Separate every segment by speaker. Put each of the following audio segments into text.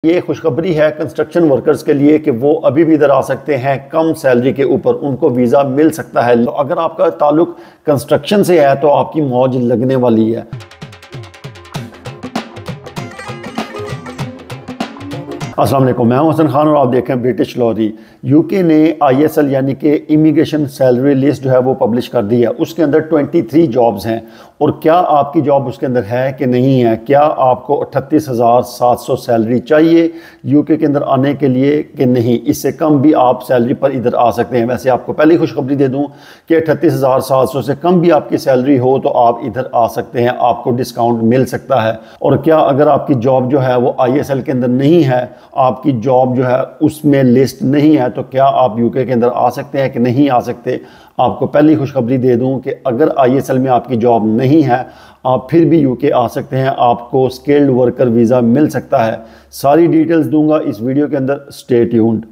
Speaker 1: ये खुशखबरी है कंस्ट्रक्शन वर्कर्स के लिए कि वो अभी भी इधर आ सकते हैं कम सैलरी के ऊपर, उनको वीज़ा मिल सकता है। तो अगर आपका ताल्लुक कंस्ट्रक्शन से है तो आपकी मौज लगने वाली है। अस्सलाम वालेकुम, मैं हूं हसन खान और आप देख रहे हैं ब्रिटिश लॉरी। यूके ने ISL यानी कि इमिग्रेशन सैलरी लिस्ट जो है वो पब्लिश कर दी है। उसके अंदर 23 जॉब्स हैं और क्या आपकी जॉब उसके अंदर है कि नहीं है, क्या आपको 38,700 सैलरी चाहिए यूके के अंदर आने के लिए कि नहीं, इससे कम भी आप सैलरी पर इधर आ सकते हैं। वैसे आपको पहले ही खुशखबरी दे दूं कि 38,700 से कम भी आपकी सैलरी हो तो आप इधर आ सकते हैं, आपको डिस्काउंट मिल सकता है। और क्या अगर आपकी जॉब जो है वो ISL के अंदर नहीं है, आपकी जॉब जो है उसमें लिस्ट नहीं है, तो क्या आप यूके के अंदर आ सकते हैं कि नहीं आ सकते। आपको पहली खुशखबरी दे दूं कि अगर ISL में आपकी जॉब नहीं है आप फिर भी यूके आ सकते हैं, आपको स्किल्ड वर्कर वीज़ा मिल सकता है। सारी डिटेल्स दूंगा इस वीडियो के अंदर, स्टे ट्यून्ड।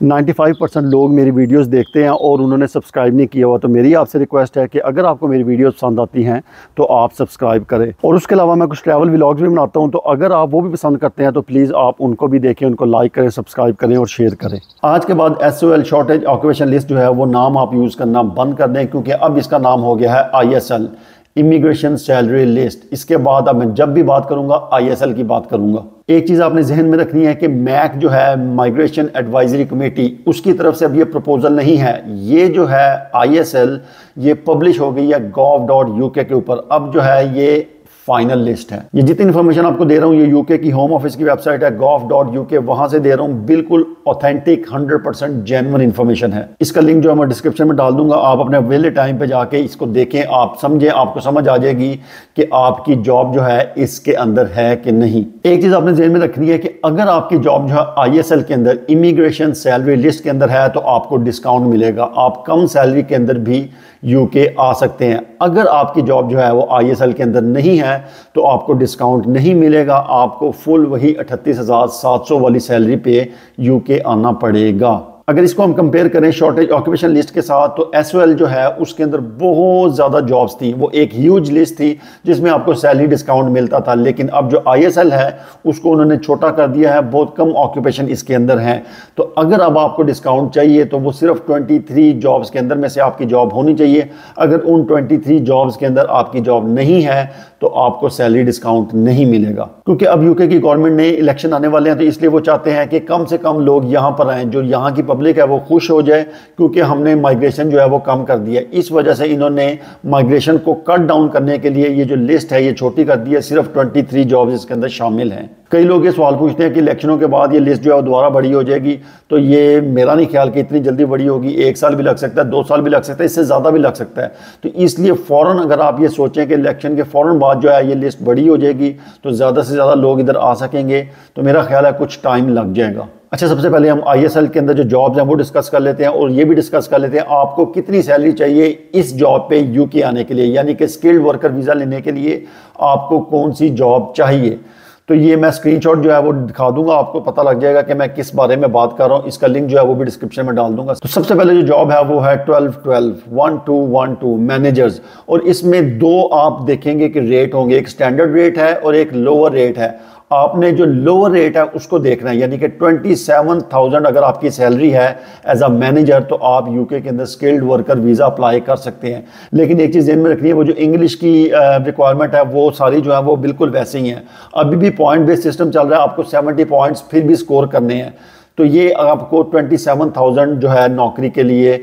Speaker 1: 95% लोग मेरी वीडियोस देखते हैं और उन्होंने सब्सक्राइब नहीं किया हुआ, तो मेरी आपसे रिक्वेस्ट है कि अगर आपको मेरी वीडियोस पसंद आती हैं तो आप सब्सक्राइब करें। और उसके अलावा मैं कुछ ट्रैवल व्लॉग्स भी बनाता हूं, तो अगर आप वो भी पसंद करते हैं तो प्लीज़ आप उनको भी देखें, उनको लाइक करें, सब्सक्राइब करें और शेयर करें। आज के बाद SOL शॉर्टेज ऑक्यूपेशन लिस्ट जो है वो नाम आप यूज़ करना बंद कर दें, क्योंकि अब इसका नाम हो गया है ISL इमिग्रेशन सैलरी लिस्ट। इसके बाद अब मैं जब भी बात करूंगा ISL की बात करूंगा। एक चीज़ आपने जहन में रखनी है कि मैक जो है माइग्रेशन एडवाइजरी कमेटी, उसकी तरफ से अब ये प्रपोजल नहीं है, ये जो है ISL ये पब्लिश हो गई है gov.uk के ऊपर। अब जो है ये फाइनल लिस्ट है। ये जितनी इन्फॉर्मेशन आपको दे रहा हूँ ये यूके की होम ऑफिस की वेबसाइट है gov.uk, वहां से दे रहा हूँ, बिल्कुल ऑथेंटिक 100% जेन्युइन इन्फॉर्मेशन है। इसका लिंक जो है मैं डिस्क्रिप्शन में डाल दूंगा, आप अपने वेले टाइम पे जाके इसको देखें, आप समझें, आपको समझ आ जाएगी कि आपकी जॉब जो है इसके अंदर है कि नहीं। एक चीज आपने ज़हन में रखनी है कि अगर आपकी जॉब जो है ISL के अंदर इमिग्रेशन सैलरी लिस्ट के अंदर है तो आपको डिस्काउंट मिलेगा, आप कम सैलरी के अंदर भी यूके आ सकते हैं। अगर आपकी जॉब जो है वो ISL के अंदर नहीं है तो आपको डिस्काउंट नहीं मिलेगा, आपको फुल वही 38,700 वाली सैलरी पे यूके आना पड़ेगा। अगर इसको हम कंपेयर करें शॉर्टेज ऑक्यूपेशन लिस्ट के साथ तो SOL जो है उसके अंदर बहुत ज़्यादा जॉब्स थी, वो एक ह्यूज लिस्ट थी जिसमें आपको सैलरी डिस्काउंट मिलता था। लेकिन अब जो ISL है उसको उन्होंने छोटा कर दिया है, बहुत कम ऑक्यूपेशन इसके अंदर है। तो अगर अब आपको डिस्काउंट चाहिए तो वो सिर्फ 23 जॉब्स के अंदर में से आपकी जॉब होनी चाहिए। अगर उन 23 जॉब्स के अंदर आपकी जॉब नहीं है तो आपको सैलरी डिस्काउंट नहीं मिलेगा। क्योंकि अब यूके की गवर्नमेंट ने इलेक्शन आने वाले हैं तो इसलिए वो चाहते हैं कि कम से कम लोग यहाँ पर आएँ, जो यहाँ की पब्लिक है वो खुश हो जाए, क्योंकि हमने माइग्रेशन जो है वो कम कर दिया। इस वजह से इन्होंने माइग्रेशन को कट डाउन करने के लिए ये जो लिस्ट है ये छोटी कर दी है, सिर्फ 23 जॉब्स इसके अंदर शामिल हैं। कई लोग ये सवाल पूछते हैं कि इलेक्शनों के बाद ये लिस्ट जो है दोबारा बड़ी हो जाएगी, तो ये मेरा नहीं ख्याल कि इतनी जल्दी बड़ी होगी। 1 साल भी लग सकता है, 2 साल भी लग सकता है, इससे ज़्यादा भी लग सकता है। तो इसलिए फ़ौरन अगर आप ये सोचें कि इलेक्शन के फ़ौरन बाद जो है ये लिस्ट बड़ी हो जाएगी तो ज़्यादा से ज़्यादा लोग इधर आ सकेंगे, तो मेरा ख्याल है कुछ टाइम लग जाएगा। अच्छा, सबसे पहले हम ISL के अंदर जो जॉब्स हैं वो डिस्कस कर लेते हैं और ये भी डिस्कस कर लेते हैं आपको कितनी सैलरी चाहिए इस जॉब पे यूके आने के लिए, यानी कि स्किल्ड वर्कर वीज़ा लेने के लिए आपको कौन सी जॉब चाहिए। तो ये मैं स्क्रीनशॉट जो है वो दिखा दूंगा, आपको पता लग जाएगा कि मैं किस बारे में बात कर रहा हूँ। इसका लिंक जो है वो भी डिस्क्रिप्शन में डाल दूंगा। तो सबसे पहले जो जॉब है वो है 12-12 मैनेजर्स, और इसमें दो आप देखेंगे कि रेट होंगे, एक स्टैंडर्ड रेट है और एक लोअर रेट है। आपने जो लोअर रेट है उसको देखना है, यानी कि 27,000 अगर आपकी सैलरी है एज अ मैनेजर तो आप यूके के अंदर स्किल्ड वर्कर वीज़ा अप्लाई कर सकते हैं। लेकिन एक चीज़ ध्यान में रखनी है, वो जो इंग्लिश की रिक्वायरमेंट है वो सारी जो है वो बिल्कुल वैसे ही हैं। अभी भी पॉइंट बेस्ड सिस्टम चल रहा है, आपको 70 पॉइंट्स फिर भी स्कोर करने हैं। तो ये आपको 27,000 जो है नौकरी के लिए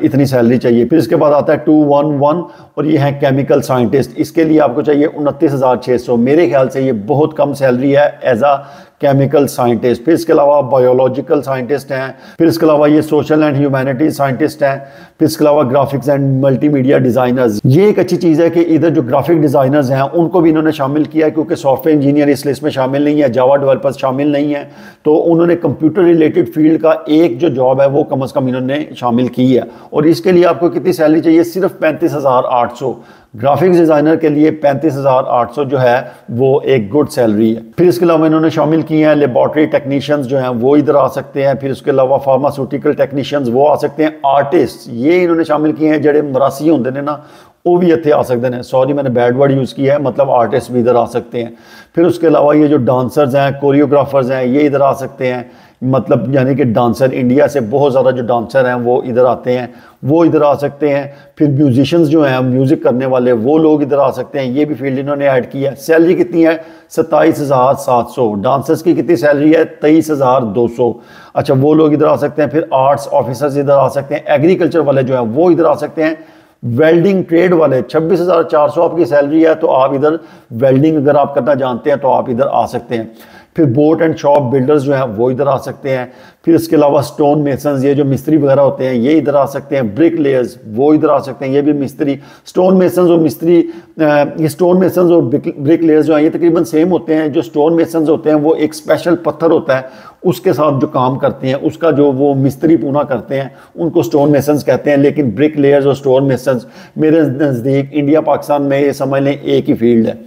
Speaker 1: इतनी सैलरी चाहिए। फिर इसके बाद आता है 211 और ये है केमिकल साइंटिस्ट, इसके लिए आपको चाहिए 29,600। मेरे ख्याल से ये बहुत कम सैलरी है एज आ केमिकल साइंटिस्ट। फिर इसके अलावा बायोलॉजिकल साइंटिस्ट हैं, फिर इसके अलावा ये सोशल एंड ह्यूमैनिटीज साइंटिस्ट हैं, फिर इसके अलावा ग्राफिक्स एंड मल्टीमीडिया डिज़ाइनर्स। ये एक अच्छी चीज़ है कि इधर जो ग्राफिक डिज़ाइनर्स हैं उनको भी इन्होंने शामिल किया है, क्योंकि सॉफ्टवेयर इंजीनियर इस लिस्ट में शामिल नहीं है, जावा डेवलपर्स शामिल नहीं है। तो उन्होंने कंप्यूटर रिलेटेड फील्ड का एक जो जॉब है वो कम अज़ कम इन्होंने शामिल की है। और इसके लिए आपको कितनी सैलरी चाहिए, सिर्फ 35,800। ग्राफिक्स डिज़ाइनर के लिए 35,800 जो है वो एक गुड सैलरी है। फिर इसके अलावा इन्होंने शामिल किए हैं लेबॉर्ट्री टेक्नीशियंस जो हैं वो इधर आ सकते हैं, फिर उसके अलावा फार्मास्यूटिकल टेक्नीशियंस वो आ सकते हैं, आर्टिस्ट ये इन्होंने शामिल किए हैं, जड़े मरासी होंगे ने ना वो भी इतने आ सकते हैं। सॉरी मैंने बैड वर्ड यूज़ किया है, मतलब आर्टिस्ट भी इधर आ सकते हैं। फिर उसके अलावा ये जो डांसर्स हैं, कोरियोग्राफर्स हैं, ये इधर आ सकते हैं। मतलब यानी कि डांसर, इंडिया से बहुत ज़्यादा जो डांसर हैं वो इधर आते हैं, वो इधर आ सकते हैं। फिर म्यूजिशियंस जो हैं, म्यूज़िक करने वाले, वो लोग इधर आ सकते हैं। ये भी फील्ड इन्होंने ऐड की है। सैलरी कितनी है? 27,700। डांसर्स की कितनी सैलरी है? 23,200। अच्छा, वो लोग इधर आ सकते हैं। फिर आर्ट्स ऑफिसर्स इधर आ सकते हैं। एग्रीकल्चर वाले जो हैं वो इधर आ सकते हैं। वेल्डिंग ट्रेड वाले 26,400 आपकी सैलरी है, तो आप इधर वेल्डिंग अगर आप करना जानते हैं तो आप इधर आ सकते हैं। फिर बोट एंड शॉप बिल्डर्स जो हैं वो इधर आ सकते हैं। फिर इसके अलावा स्टोन मेसन्स, ये जो मिस्त्री वगैरह होते हैं, ये इधर आ सकते हैं। ब्रिक लेयर्स वो इधर आ सकते हैं, ये भी मिस्त्री। स्टोन मेसन्स और मिस्त्री, ये स्टोन मेसन्स और ब्रिक लेयर्स जो हैं ये तकरीबन सेम होते हैं। जो स्टोन मेसन्स होते हैं वो एक स्पेशल पत्थर होता है, उसके साथ जो काम करते हैं, उसका जो वो मिस्त्री पूना करते हैं, उनको स्टोन मेसन्स कहते हैं। लेकिन ब्रिक लेयर्स और स्टोन मेसन्स मेरे नज़दीक इंडिया पाकिस्तान में ये समझ लें एक ही फील्ड है।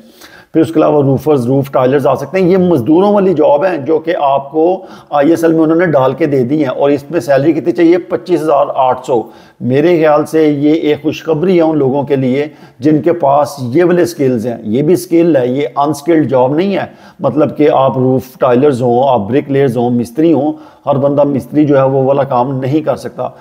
Speaker 1: फिर उसके अलावा रूफर्स, रूफ टाइलर्स आ सकते हैं। ये मजदूरों वाली जॉब है जो कि आपको ISL में उन्होंने डाल के दे दी है। और इसमें सैलरी कितनी चाहिए? 25,800। मेरे ख्याल से ये एक खुशखबरी है उन लोगों के लिए जिनके पास ये वाले स्किल्स हैं। ये भी स्किल है, ये अनस्किल्ड जॉब नहीं है। मतलब कि आप रूफ टाइलर्स हों, आप ब्रिक लेयर्स हों, मिस्त्री हों, हर बंदा मिस्त्री जो है वो वाला काम नहीं कर सकता।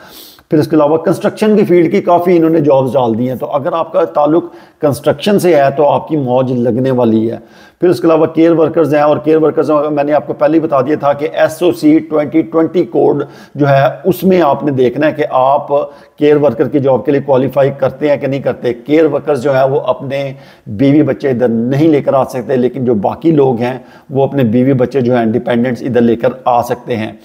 Speaker 1: फिर इसके अलावा कंस्ट्रक्शन की फील्ड की काफ़ी इन्होंने जॉब्स डाल दी हैं। तो अगर आपका ताल्लुक कंस्ट्रक्शन से है तो आपकी मौज लगने वाली है। फिर उसके अलावा केयर वर्कर्स हैं, और केयर वर्कर्स मैंने आपको पहले ही बता दिया था कि SOC 2020 कोड जो है उसमें आपने देखना है कि आप केयर वर्कर की जॉब के लिए क्वालिफाई करते हैं कि नहीं करते। केयर वर्कर्स जो है वो अपने बीवी बच्चे इधर नहीं लेकर आ सकते, लेकिन जो बाकी लोग हैं वो अपने बीवी बच्चे जो हैं डिपेंडेंट्स इधर लेकर आ सकते हैं।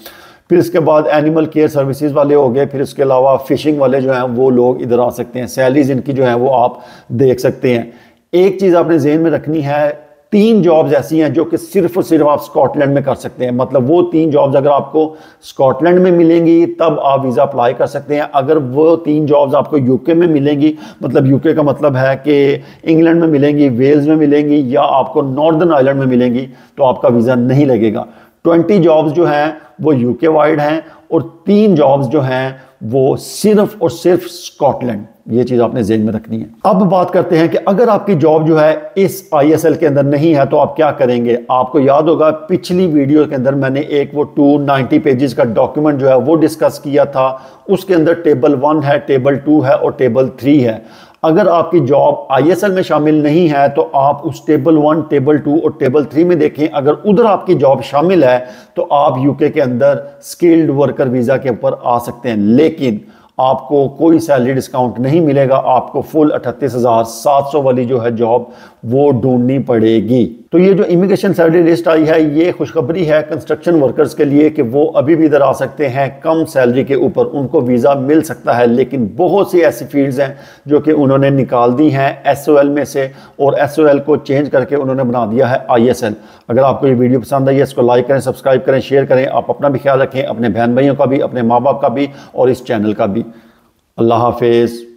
Speaker 1: फिर इसके बाद एनिमल केयर सर्विसेज वाले हो गए। फिर इसके अलावा फिशिंग वाले जो हैं वो लोग इधर आ सकते हैं। सैलरीज इनकी जो है वो आप देख सकते हैं। एक चीज़ आपने जहन में रखनी है, 3 जॉब्स ऐसी हैं जो कि सिर्फ और सिर्फ आप स्कॉटलैंड में कर सकते हैं। मतलब वो 3 जॉब्स अगर आपको स्कॉटलैंड में मिलेंगी तब आप वीज़ा अप्लाई कर सकते हैं। अगर वो 3 जॉब्स आपको यूके में मिलेंगी, मतलब यूके का मतलब है कि इंग्लैंड में मिलेंगी, वेल्स में मिलेंगी, या आपको नॉर्दर्न आयरलैंड में मिलेंगी, तो आपका वीज़ा नहीं लगेगा। 20 जॉब्स जो हैं वो यूके वाइड हैं, और 3 जॉब्स जो हैं वो सिर्फ और सिर्फ स्कॉटलैंड। ये चीज़ आपने ज़हन में रखनी है। अब बात करते हैं कि अगर आपकी जॉब जो है इस ISL के अंदर नहीं है तो आप क्या करेंगे। आपको याद होगा पिछली वीडियो के अंदर मैंने एक वो 290 पेजेस का डॉक्यूमेंट जो है वो डिस्कस किया था। उसके अंदर टेबल 1 है, टेबल 2 है और टेबल 3 है। अगर आपकी जॉब ISL में शामिल नहीं है तो आप उस टेबल 1, टेबल 2 और टेबल 3 में देखें। अगर उधर आपकी जॉब शामिल है तो आप यूके के अंदर स्किल्ड वर्कर वीज़ा के ऊपर आ सकते हैं, लेकिन आपको कोई सैलरी डिस्काउंट नहीं मिलेगा। आपको फुल 38,700 वाली जो है जॉब वो ढूंढनी पड़ेगी। तो ये जो इमिग्रेशन सैलरी लिस्ट आई है ये खुशखबरी है कंस्ट्रक्शन वर्कर्स के लिए कि वो अभी भी इधर आ सकते हैं कम सैलरी के ऊपर, उनको वीज़ा मिल सकता है। लेकिन बहुत सी ऐसी फील्ड्स हैं जो कि उन्होंने निकाल दी हैं SOL में से, और SOL को चेंज करके उन्होंने बना दिया है ISL। अगर आपको ये वीडियो पसंद आई है इसको लाइक करें, सब्सक्राइब करें, शेयर करें। आप अपना भी ख्याल रखें, अपने बहन भाइयों का भी, अपने माँ बाप का भी और इस चैनल का भी। अल्लाह हाफिज़।